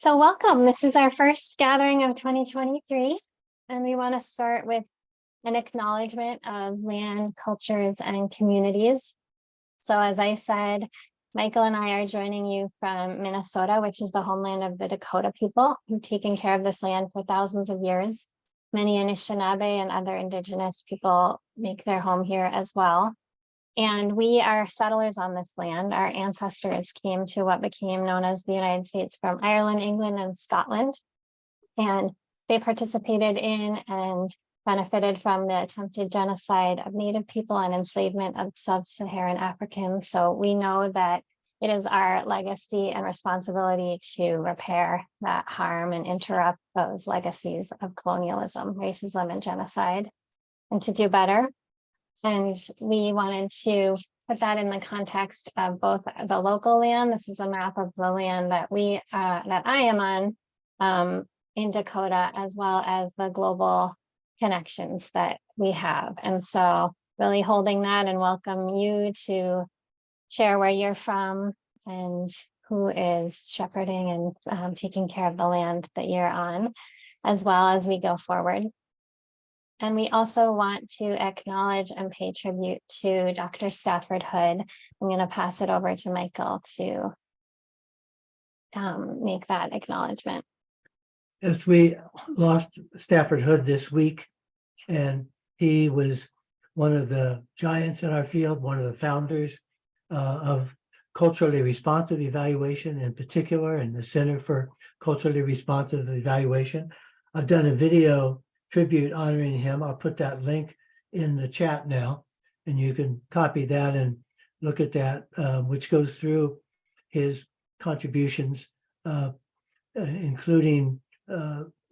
So welcome. This is our first gathering of 2023, and we want to start with an acknowledgement of land, cultures, and communities. So as I said, Michael and I are joining you from Minnesota, which is the homeland of the Dakota people who've taken care of this land for thousands of years. Many Anishinaabe and other indigenous people make their home here as well. And we are settlers on this land. Our ancestors came to what became known as the United States from Ireland, England, and Scotland. And they participated in and benefited from the attempted genocide of Native people and enslavement of sub-Saharan Africans. So we know that it is our legacy and responsibility to repair that harm and interrupt those legacies of colonialism, racism, and genocide, and to do better. And we wanted to put that in the context of both the local land. This is a map of the land that I am on in Dakota, as well as the global connections that we have. And so really holding that and welcome you to share where you're from and who is shepherding and taking care of the land that you're on, as well as we go forward. And we also want to acknowledge and pay tribute to Dr. Stafford Hood. I'm going to pass it over to Michael to make that acknowledgement. Yes, we lost Stafford Hood this week, and he was one of the giants in our field, one of the founders of culturally responsive evaluation in particular, and the Center for Culturally Responsive Evaluation. I've done a video tribute honoring him. I'll put that link in the chat now, and you can copy that and look at that, which goes through his contributions, including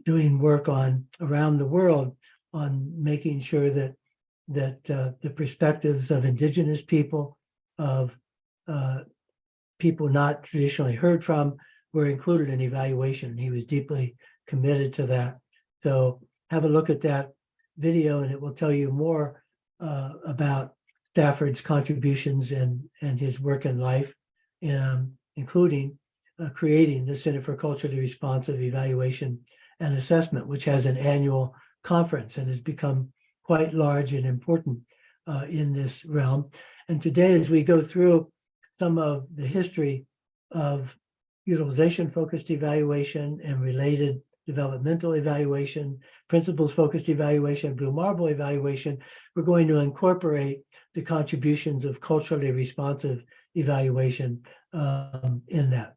doing work around the world on making sure that the perspectives of indigenous people, of people not traditionally heard from, were included in evaluation. He was deeply committed to that. So have a look at that video, and it will tell you more about Stafford's contributions and his work in life, including creating the Center for Culturally Responsive Evaluation and Assessment, which has an annual conference and has become quite large and important in this realm. And today, as we go through some of the history of utilization-focused evaluation and related developmental evaluation, principles-focused evaluation, blue marble evaluation, we're going to incorporate the contributions of culturally responsive evaluation in that.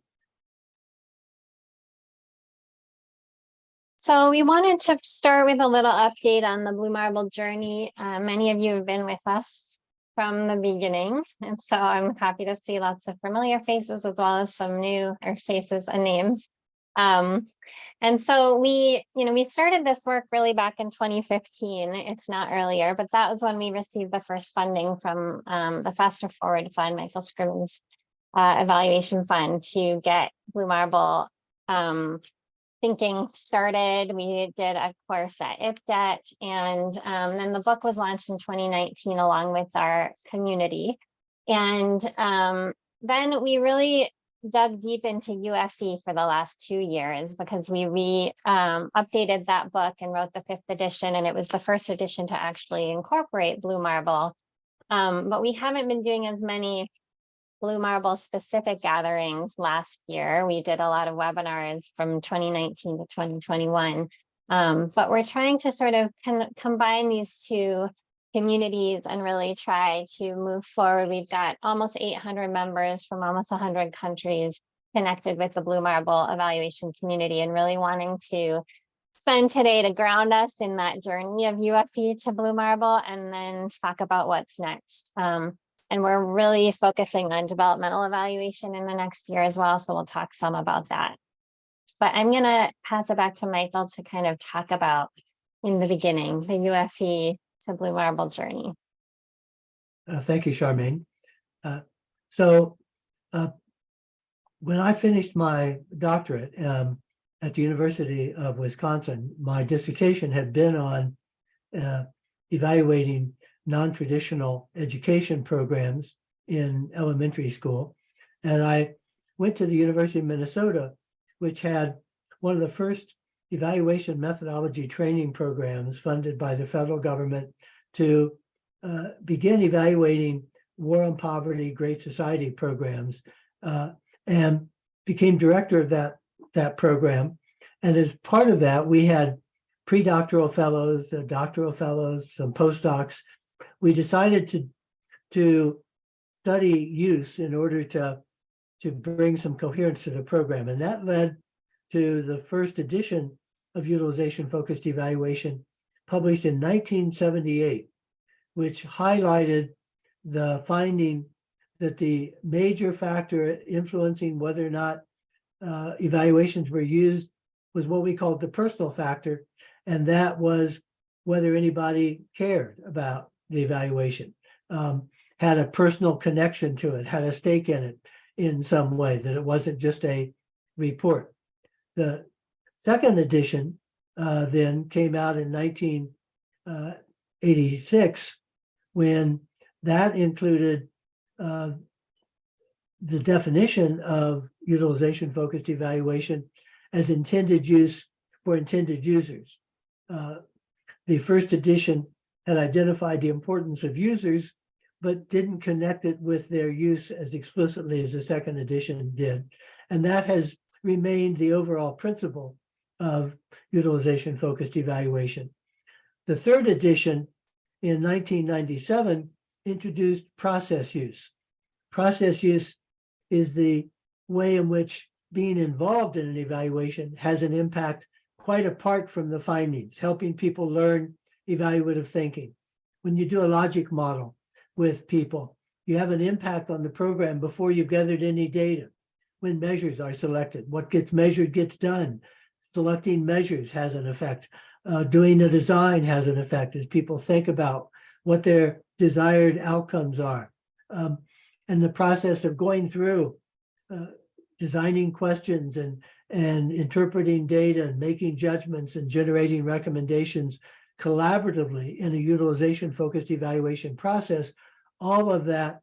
So we wanted to start with a little update on the blue marble journey. Many of you have been with us from the beginning, and so I'm happy to see lots of familiar faces as well as some new faces and names. And so we started this work really back in 2015, if not earlier, but that was when we received the first funding from the Faster Forward Fund, Michael Scriven's evaluation fund, to get blue marble thinking started. We did a course at IPDET, and then the book was launched in 2019 along with our community. And then we really dug deep into UFE for the last 2 years, because we updated that book and wrote the 5th edition, and it was the first edition to actually incorporate blue marble. But we haven't been doing as many blue marble specific gatherings last year. We did a lot of webinars from 2019 to 2021, but we're trying to sort of combine these two communities and really try to move forward. We've got almost 800 members from almost 100 countries connected with the blue marble evaluation community, and really wanting to spend today to ground us in that journey of UFE to blue marble, and then talk about what's next. And we're really focusing on developmental evaluation in the next year as well, so we'll talk some about that. But I'm going to pass it back to Michael to kind of talk about, in the beginning, the UFE to blue marble journey. Thank you, Charmaine. So when I finished my doctorate at the University of Wisconsin, my dissertation had been on evaluating non-traditional education programs in elementary school. And I went to the University of Minnesota which had one of the first evaluation methodology training programs funded by the federal government to begin evaluating war on poverty, Great Society programs, and became director of that program. And as part of that, we had pre-doctoral fellows, doctoral fellows, some postdocs. We decided to study use in order to bring some coherence to the program. And that led to the first edition of utilization-focused evaluation published in 1978, which highlighted the finding that the major factor influencing whether or not evaluations were used was what we called the personal factor, and that was whether anybody cared about the evaluation, had a personal connection to it, had a stake in it in some way, that it wasn't just a report. The second edition then came out in 1986, when that included the definition of utilization-focused evaluation as intended use for intended users. The first edition had identified the importance of users, but didn't connect it with their use as explicitly as the second edition did. And that has remained the overall principle of utilization-focused evaluation. The third edition in 1997 introduced process use. Process use is the way in which being involved in an evaluation has an impact quite apart from the findings, helping people learn evaluative thinking. When you do a logic model with people, you have an impact on the program before you've gathered any data. When measures are selected, what gets measured gets done. Selecting measures has an effect. Doing a design has an effect as people think about what their desired outcomes are. And the process of going through designing questions and interpreting data and making judgments and generating recommendations collaboratively in a utilization-focused evaluation process, all of that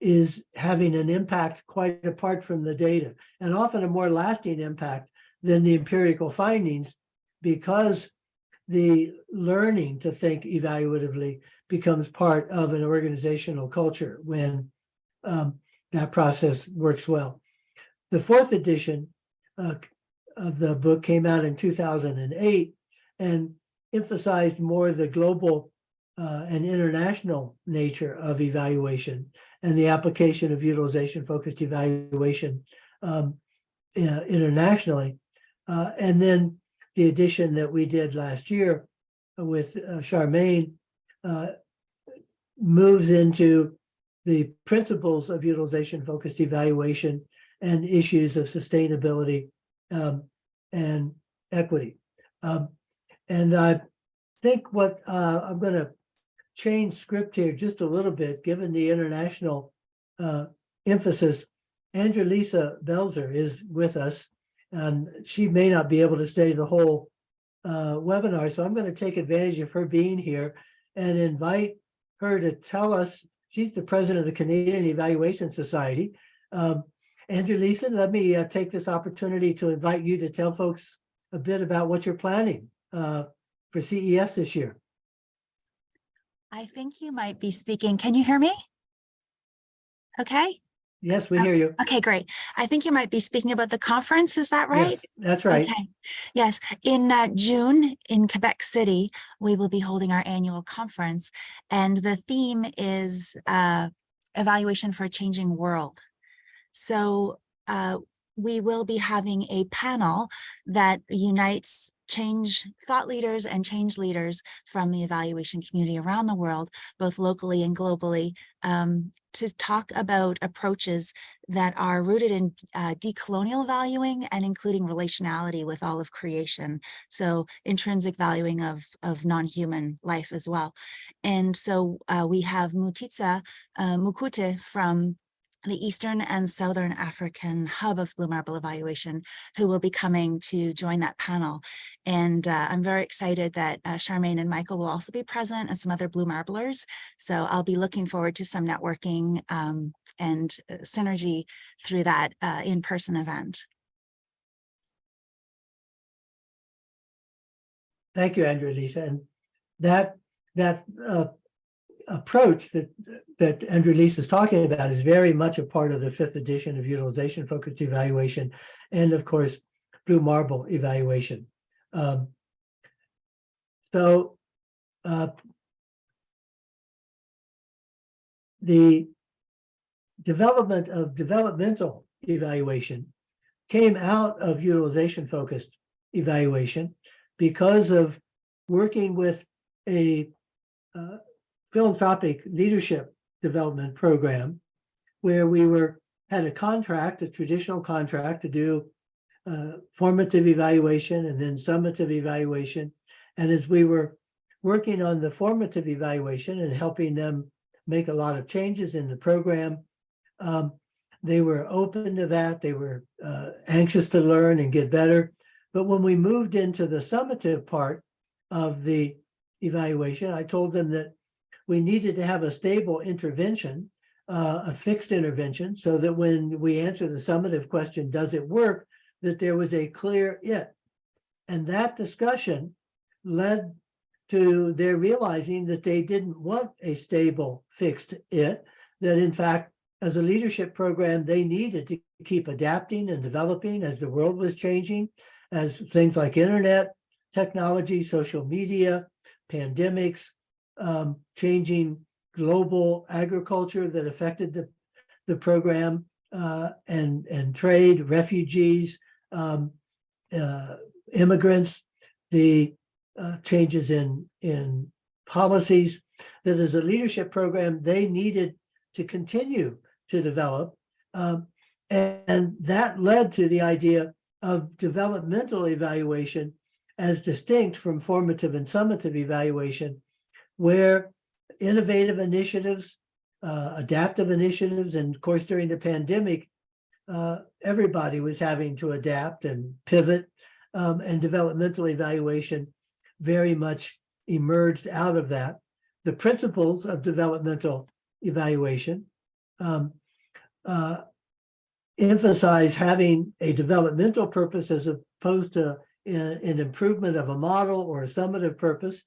is having an impact quite apart from the data, and often a more lasting impact than the empirical findings, because the learning to think evaluatively becomes part of an organizational culture when that process works well. The fourth edition of the book came out in 2008 and emphasized more the global and international nature of evaluation and the application of utilization-focused evaluation internationally. And then the edition that we did last year with Charmaine moves into the principles of utilization-focused evaluation and issues of sustainability and equity. And I think what I'm going to change script here just a little bit, given the international emphasis. Angelisa Belzer is with us, and she may not be able to stay the whole webinar, so I'm going to take advantage of her being here and invite her to tell us. She's the president of the Canadian Evaluation Society. Angelisa, let me take this opportunity to invite you to tell folks a bit about what you're planning for CES this year. I think you might be speaking. Can you hear me? Okay. Yes, we hear you. Okay, great. I think you might be speaking about the conference. Is that right? Yes, that's right. Okay. Yes. In June in Quebec City, we will be holding our annual conference, and the theme is evaluation for a changing world. So we will be having a panel that unites thought leaders and change leaders from the evaluation community around the world, both locally and globally, to talk about approaches that are rooted in decolonial valuing and including relationality with all of creation. So intrinsic valuing of non-human life as well. And so we have Mutitsa Mukute from the Eastern and Southern African hub of Blue Marble Evaluation, who will be coming to join that panel. And I'm very excited that Charmaine and Michael will also be present, and some other Blue Marblers. So I'll be looking forward to some networking and synergy through that in-person event. Thank you, Andrew, Lisa. And that approach that Andrew Lisa is talking about is very much a part of the 5th edition of utilization focused evaluation, and of course, Blue Marble evaluation. The development of developmental evaluation came out of utilization focused evaluation because of working with a philanthropic leadership development program where we had a contract, a traditional contract to do formative evaluation and then summative evaluation. And as we were working on the formative evaluation and helping them make a lot of changes in the program, they were open to that. They were anxious to learn and get better. But when we moved into the summative part of the evaluation, I told them that we needed to have a stable intervention, a fixed intervention, so that when we answer the summative question, does it work, that there was a clear it. And that discussion led to their realizing that they didn't want a stable fixed it, that in fact, as a leadership program, they needed to keep adapting and developing as the world was changing, as things like internet, technology, social media, pandemics, changing global agriculture that affected the program, and trade, refugees, immigrants, the changes in policies, that as a leadership program, they needed to continue to develop. And that led to the idea of developmental evaluation as distinct from formative and summative evaluation, where innovative initiatives, adaptive initiatives, and of course, during the pandemic, everybody was having to adapt and pivot, and developmental evaluation very much emerged out of that. The principles of developmental evaluation emphasize having a developmental purpose as opposed to an improvement of a model or a summative purpose.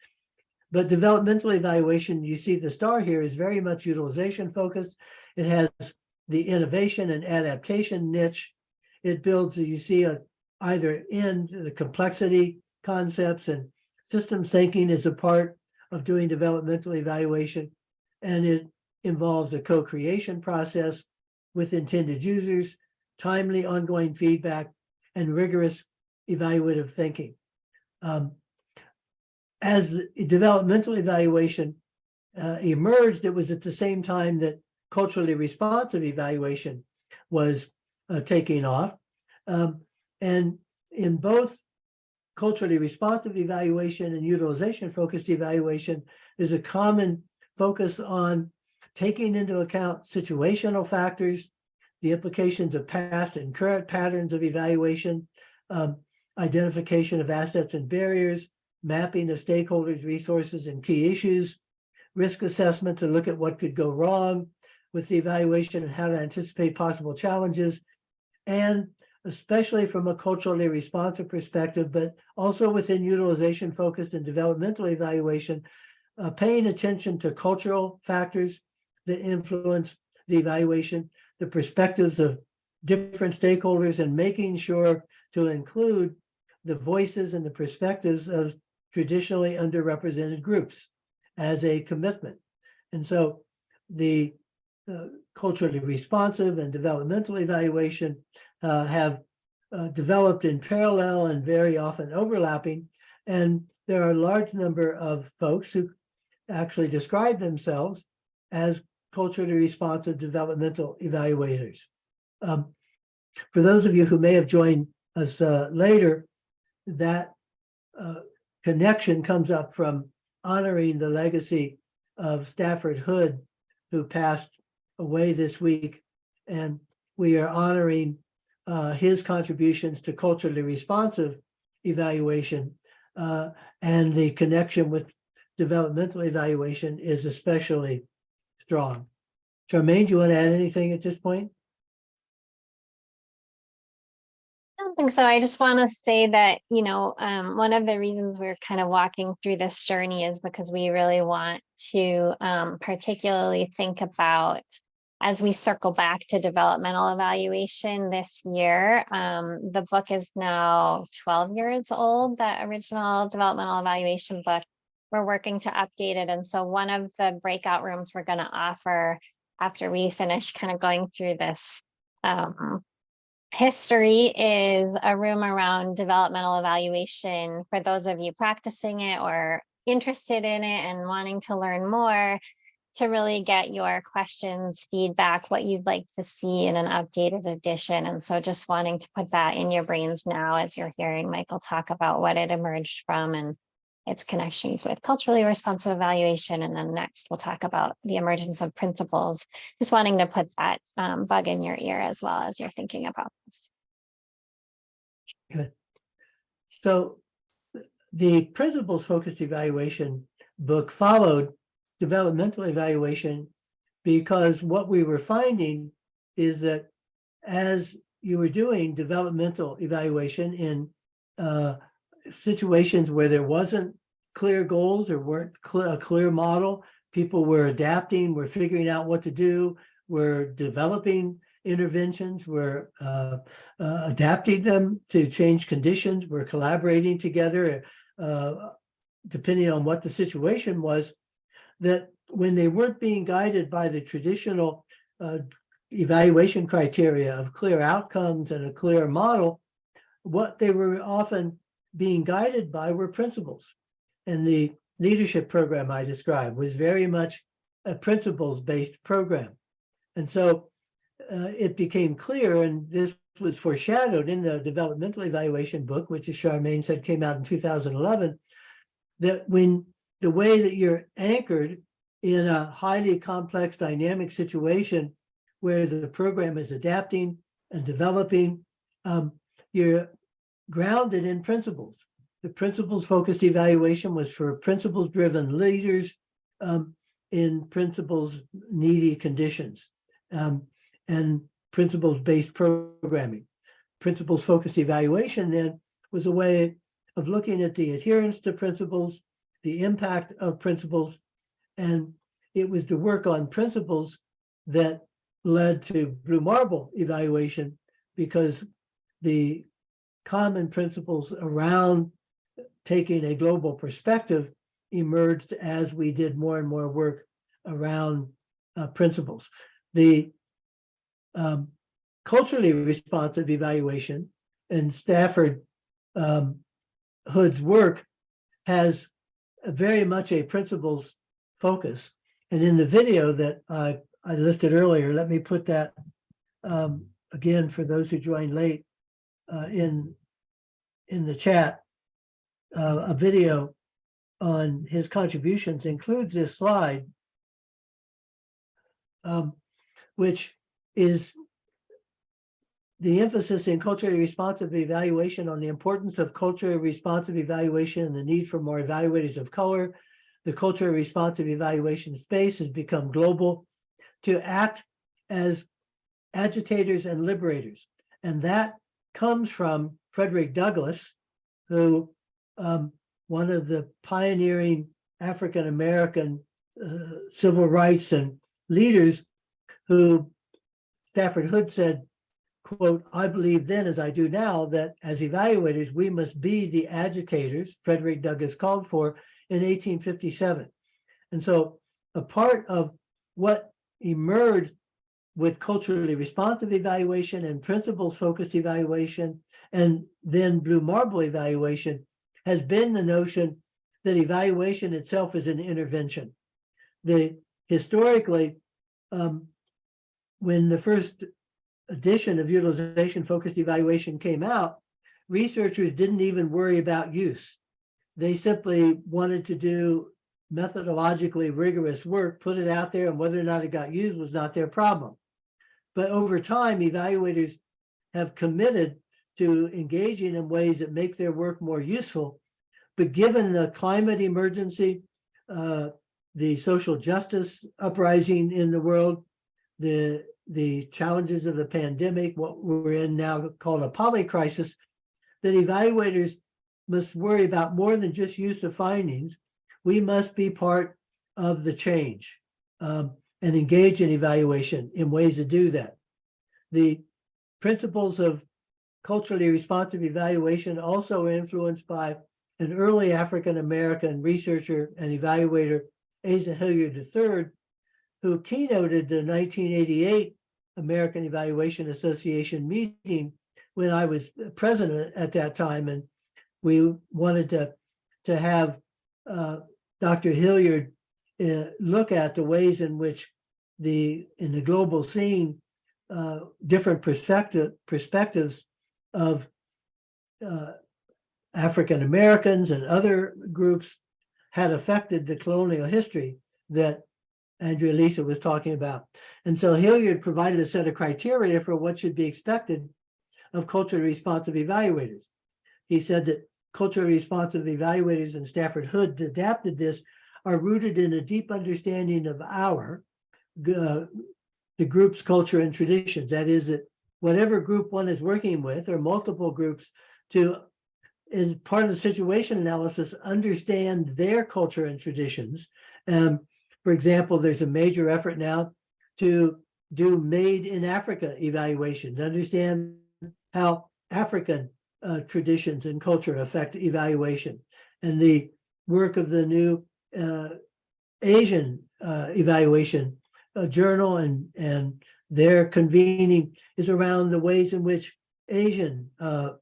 But developmental evaluation, you see the star here, is very much utilization focused. It has the innovation and adaptation niche. It builds, you see, either end, the complexity concepts and systems thinking is a part of doing developmental evaluation. And it involves a co-creation process with intended users, timely ongoing feedback, and rigorous evaluative thinking. As developmental evaluation emerged, it was at the same time that culturally responsive evaluation was taking off. And in both culturally responsive evaluation and utilization focused evaluation, there's a common focus on taking into account situational factors, the implications of past and current patterns of evaluation, identification of assets and barriers, mapping of stakeholders, resources, and key issues, risk assessment to look at what could go wrong with the evaluation and how to anticipate possible challenges, and especially from a culturally responsive perspective, but also within utilization focused and developmental evaluation, paying attention to cultural factors that influence the evaluation, the perspectives of different stakeholders, and making sure to include the voices and the perspectives of traditionally underrepresented groups as a commitment. And so the culturally responsive and developmental evaluation have developed in parallel and very often overlapping. And there are a large number of folks who actually describe themselves as culturally responsive developmental evaluators. For those of you who may have joined us later, that connection comes up from honoring the legacy of Stafford Hood, who passed away this week. And we are honoring his contributions to culturally responsive evaluation, and the connection with developmental evaluation is especially strong. Charmaine, do you want to add anything at this point? think so. I just want to say that, one of the reasons we're kind of walking through this journey is because we really want to particularly think about, as we circle back to developmental evaluation this year, the book is now 12 years old, that original developmental evaluation book. We're working to update it. And so one of the breakout rooms we're going to offer after we finish kind of going through this history is a room around developmental evaluation for those of you practicing it or interested in it and wanting to learn more, to really get your questions, feedback, what you'd like to see in an updated edition. And so just wanting to put that in your brains now as you're hearing Michael talk about what it emerged from and its connections with culturally responsive evaluation. And then next we'll talk about the emergence of principles. Just wanting to put that bug in your ear as well as you're thinking about this. Good. So the principles focused evaluation book followed developmental evaluation, because what we were finding is that as you were doing developmental evaluation in situations where there wasn't clear goals or weren't a clear model, people were adapting, were figuring out what to do, were developing interventions, were adapting them to change conditions, were collaborating together, depending on what the situation was, that when they weren't being guided by the traditional evaluation criteria of clear outcomes and a clear model, what they were often being guided by were principles. And the leadership program I described was very much a principles-based program. And so it became clear, and this was foreshadowed in the developmental evaluation book, which as Charmaine said came out in 2011, that when the way that you're anchored in a highly complex dynamic situation where the program is adapting and developing, you're grounded in principles. The principles-focused evaluation was for principles-driven leaders in principles-needy conditions, and principles-based programming. Principles-focused evaluation then was a way of looking at the adherence to principles, the impact of principles, and it was the work on principles that led to Blue Marble evaluation, because the common principles around taking a global perspective emerged as we did more and more work around principles. The culturally responsive evaluation and Stafford Hood's work has very much a principles focus. And in the video that I listed earlier, let me put that again for those who joined late in the chat. A video on his contributions includes this slide, which is the emphasis in culturally responsive evaluation on the importance of culturally responsive evaluation and the need for more evaluators of color. The culturally responsive evaluation space has become global to act as agitators and liberators. And that comes from Frederick Douglass, who one of the pioneering African-American civil rights and leaders, who Stafford Hood said, quote, "I believe then as I do now that as evaluators, we must be the agitators Frederick Douglass called for in 1857. And so a part of what emerged with culturally responsive evaluation and principles-focused evaluation, and then Blue Marble evaluation, has been the notion that evaluation itself is an intervention. Historically, when the first edition of utilization-focused evaluation came out, researchers didn't even worry about use. They simply wanted to do methodologically rigorous work, put it out there, and whether or not it got used was not their problem. But over time, evaluators have committed to engaging in ways that make their work more useful. But given the climate emergency, the social justice uprising in the world, the the challenges of the pandemic, what we're in now called a polycrisis, that evaluators must worry about more than just use of findings. We must be part of the change and engage in evaluation in ways to do that. The principles of culturally responsive evaluation also are influenced by an early African-American researcher and evaluator, Asa Hilliard III, who keynoted the 1988 American Evaluation Association meeting when I was president at that time. And we wanted to have Dr. Hilliard look at the ways in which in the global scene, different perspectives of African Americans and other groups had affected the colonial history that Andrea Lisa was talking about. And so Hilliard provided a set of criteria for what should be expected of culturally responsive evaluators. He said that culturally responsive evaluators, and Stafford Hood adapted this, are rooted in a deep understanding of the group's culture and traditions. That is, that whatever group one is working with, or multiple groups, to, as part of the situation analysis, understand their culture and traditions. For example, there's a major effort now to do Made in Africa evaluation, to understand how African traditions and culture affect evaluation. And the work of the new Asian evaluation journal and their convening is around the ways in which Asian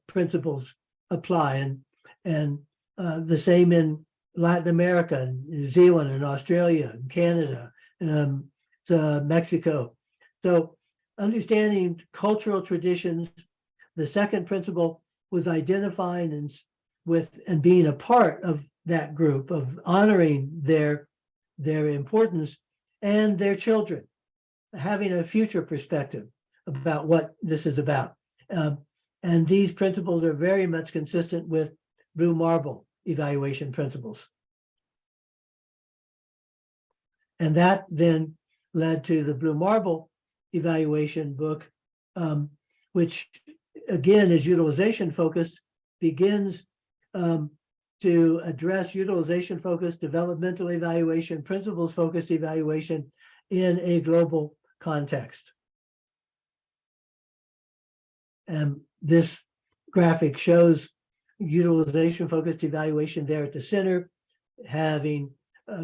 principles apply, and the same in Latin America, and New Zealand, and Australia, and Canada, Mexico. So understanding cultural traditions. The second principle was identifying and being a part of that group, of honoring their importance and their children, having a future perspective about what this is about. And these principles are very much consistent with Blue Marble evaluation principles. And that then led to the Blue Marble evaluation book, which again is utilization focused, begins to address utilization focused, developmental evaluation, principles focused evaluation in a global context. And this graphic shows utilization focused evaluation there at the center, having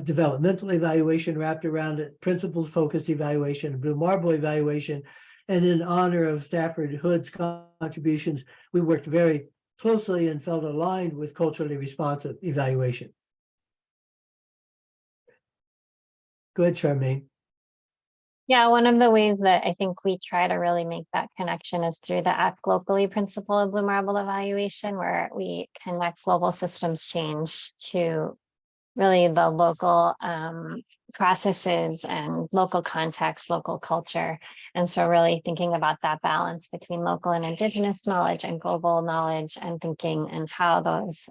developmental evaluation wrapped around it, principles focused evaluation, Blue Marble evaluation. And in honor of Stafford Hood's contributions, we worked very closely and felt aligned with culturally responsive evaluation. Go ahead, Charmaine. Yeah, one of the ways that I think we try to really make that connection is through the Act Locally principle of Blue Marble evaluation, where we connect global systems change to really the local processes and local context, local culture. And so really thinking about that balance between local and indigenous knowledge and global knowledge, and thinking and how those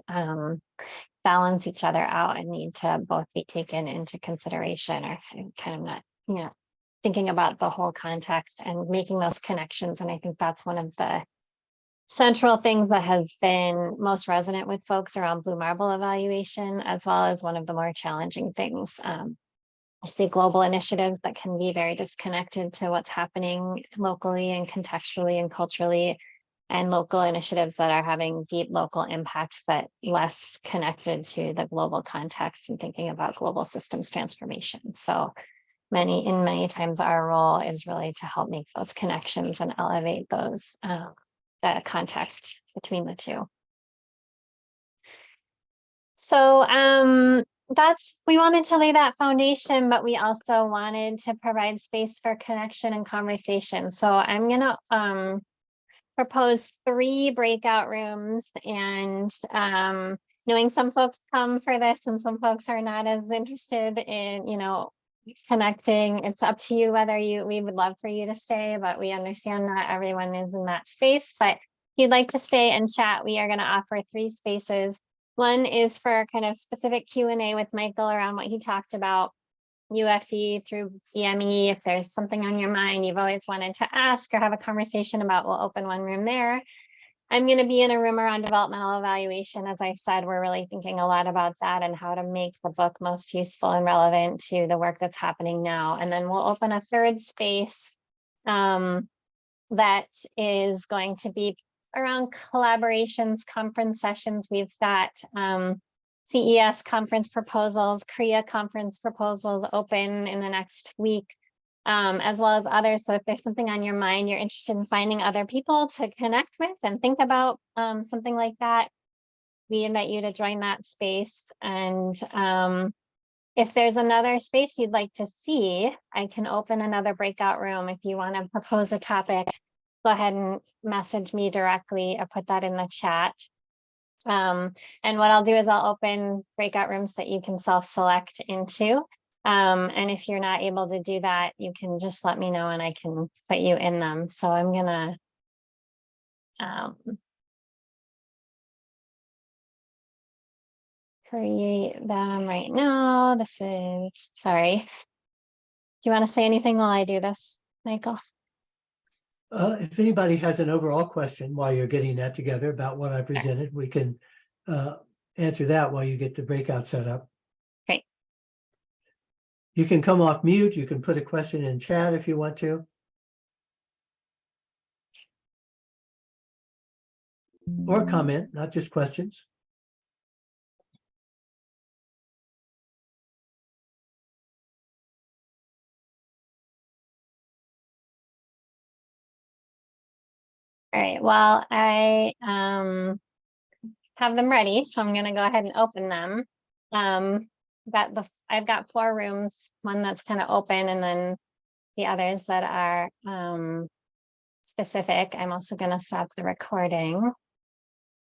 balance each other out and need to both be taken into consideration, or kind of not, thinking about the whole context and making those connections. And I think that's one of the central things that has been most resonant with folks around Blue Marble evaluation, as well as one of the more challenging things. I see global initiatives that can be very disconnected to what's happening locally and contextually and culturally, and local initiatives that are having deep local impact, but less connected to the global context and thinking about global systems transformation. So many times our role is really to help make those connections and elevate those that context between the two. So we wanted to lay that foundation, but we also wanted to provide space for connection and conversation. So I'm gonna propose 3 breakout rooms, and knowing some folks come for this and some folks are not as interested in, connecting. It's up to you whether we would love for you to stay, but we understand not everyone is in that space. But if you'd like to stay and chat, we are going to offer 3 spaces. One is for kind of specific Q&A with Michael around what he talked about. UFE through BME. If there's something on your mind you've always wanted to ask or have a conversation about, we'll open one room there. I'm going to be in a room around developmental evaluation. As I said, we're really thinking a lot about that and how to make the book most useful and relevant to the work that's happening now. And then we'll open a third space that is going to be around collaborations, conference sessions. We've got CES conference proposals, CREA conference proposals open in the next week, as well as others. So if there's something on your mind, you're interested in finding other people to connect with and think about something like that, we invite you to join that space. And if there's another space you'd like to see, I can open another breakout room. If you want to propose a topic, go ahead and message me directly or put that in the chat. And what I'll do is I'll open breakout rooms that you can self-select into. And if you're not able to do that, you can just let me know and I can put you in them. So I'm gonna create them right now. This is, sorry. Do you want to say anything while I do this, Michael? If anybody has an overall question while you're getting that together about what I presented, we can answer that while you get the breakout set up. Great. You can come off mute. You can put a question in chat if you want to. Or comment, not just questions. All right, well, I have them ready, so I'm gonna go ahead and open them. I've got 4 rooms, one that's kind of open and then the others that are specific. I'm also gonna stop the recording.